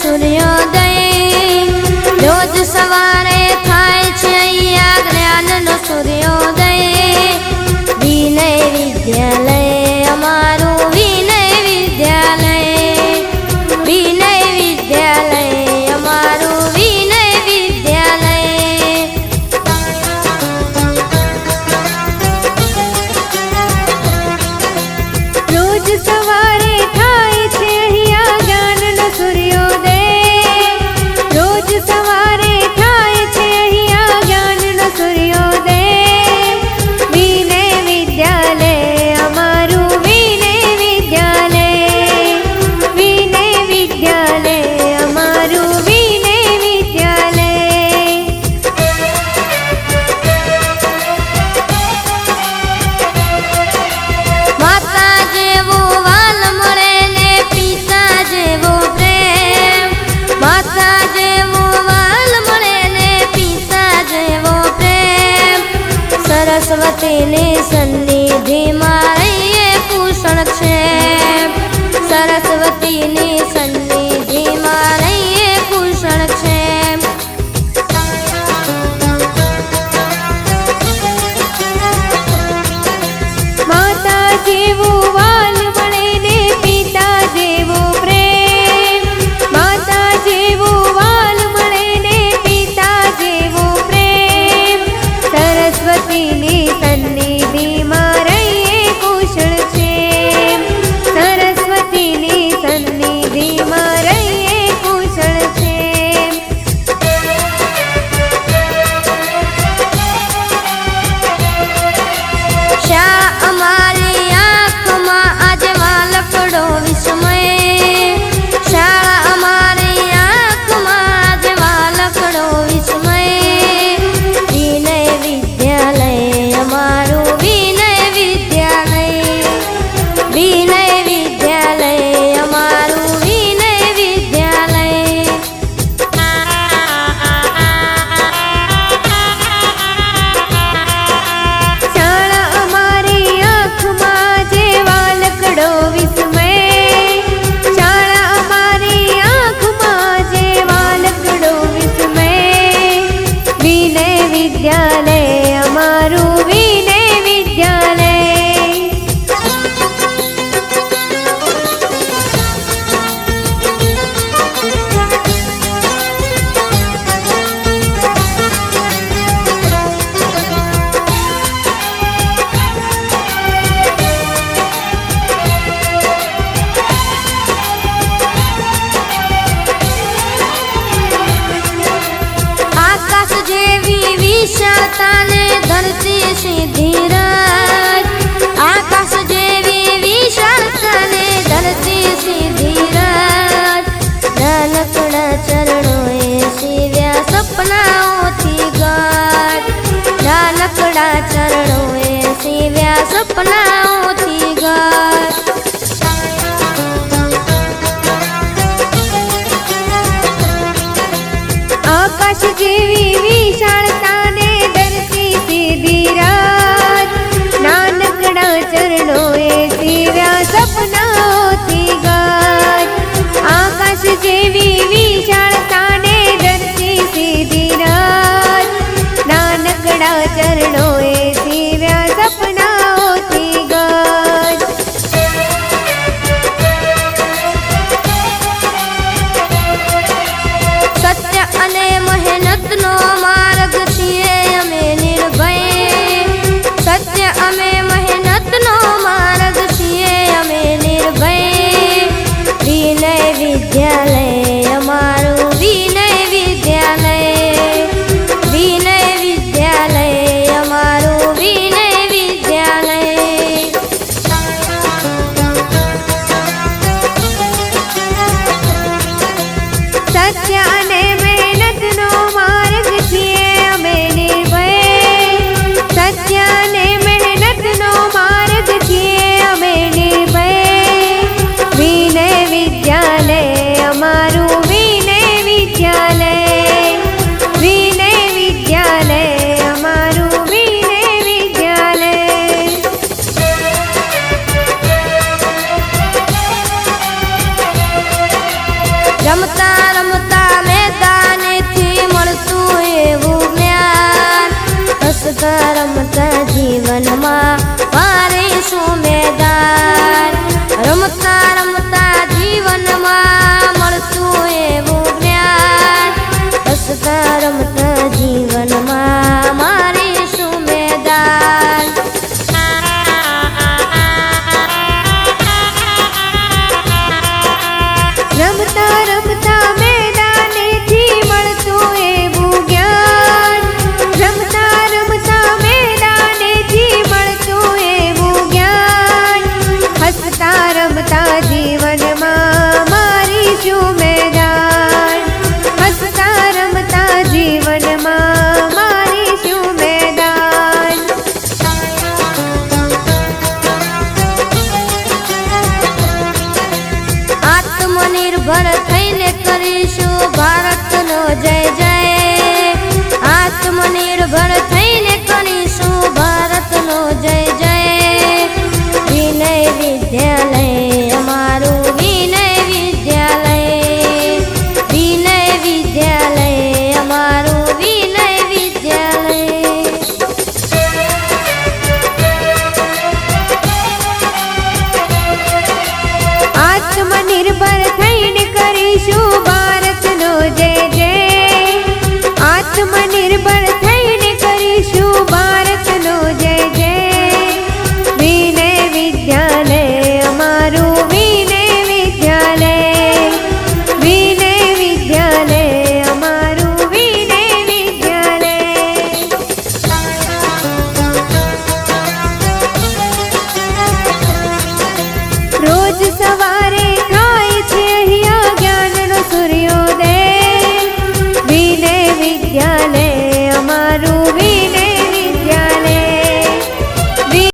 સૂર્યોદય રોજ સવારે થાય છે અહીંયા જ્ઞાનનો સૂર્યોદય વિનય વિદ્યાલય અમારું વિનય વિદ્યાલય વિનય વિદ્યાલય અમારું વિનય વિદ્યાલય રોજ સવારે થાય છે અહીંયા જ્ઞાનનો સૂર્યોદય રોજ સવારે થાય છે અહીંયા જ્ઞાનનો સૂર્યોદય વિનય વિદ્યાલય અમારું વિનય વિદ્યાલય વિનય વિદ્યાલય અમારું વિનય વિદ્યાલય માતા જેવો વાલ મળે ને પિતા જેવો પ્રેમ માતા જેવો વાલ મળે ને પિતા જેવો પ્રેમ સરસ્વતીની સન્નિધિમાં રહીએ કુશળ સરસ્વતીની સન્નિધિમાં રહીએ કુશળ માતા જેવો વાલ મળે ને પિતા જેવો પ્રેમ માતા જેવો વાલ મળે ને પિતા જેવો પ્રેમ સરસ્વતીની સન્નિધિમાં રહીએ કુશળ છે સરસ્વતીની સન્નિધિમાં રહીએ કુશળ છે શા અમારી આંખમાં આજે વાલકડો વિસ્મય શાળા અમારી આંખમાં આજે વાલકડો વિસ્મય વિનય વિદ્યાલય અમારું વિનય વિદ્યાલય વિનય વિદ્યાલય અમારું વિનય વિદ્યાલય શાળા અમારી આંખમાં જે વાલકડો વિસ્મય શાળા અમારી આંખમાં જે વાલકડો વિસ્મય વિનય વિદ્યાલય અમારું વિનય વિદ્યાલય આકાશ જેવી વિશાળતાને ધરતી સીધી રાજ આકાશ જેવી વિશાળતાને ધરતી સીધી રાજ નાનકડા ચરણોએ સીવ્યા સપનાઓથી ગાઢ નાનકડા ચરણોએ સીવ્યા સપનાઓથી ગાઢ આકાશ જેવી વિશાળતાને ધરતી સીધી રાજ નાનકડા ચરણોએ સીવ્યા સપનાઓથી ગાઢ આકાશ જેવી વિશાળતાને ધરતી સીધી રાજ નાનકડા ચરણોએ સીવ્યા સપનાઓથી ગાઢ સત્ય અને મહેનતનો માર્ગ છીએ અમે નિર્ભય સત્ય અને મહેનતનો માર્ગ છીએ અમે નિર્ભય વિનય વિદ્યાલય અમારું વિનય વિદ્યાલય વિનય વિદ્યાલય અમારું વિનય વિદ્યાલય સત્ય અને મહેનતનો માર્ગ છીએ અમે નિર્ભય સત્ય અને મહેનતનો માર્ગ છીએ અમે નિર્ભય વિનય વિદ્યાલય અમારું વિનય વિદ્યાલય વિનય વિદ્યાલય અમારું વિનય વિદ્યાલય રમતા હસતા રમતા જીવનમાં મારે શું મેદાન રમતા રમતા જીવનમાં મળતું એવું જ્ઞાન હસતા રમતા જીવનમાં મારે શું મેદાન રમતા રમતા મેદાનેથી મળતું એવું જ્ઞાન રમતા રમતા મેદાનેથી મળતું એવું જ્ઞાન હસતા રમતા જીવનમાં મારી શું મેદાન હસતા રમતા જીવનમાં મારી શું મેદાન આત્મનિર્ભર થઈને કરીશું ભારતનો જય જય આત્મનિર્ભર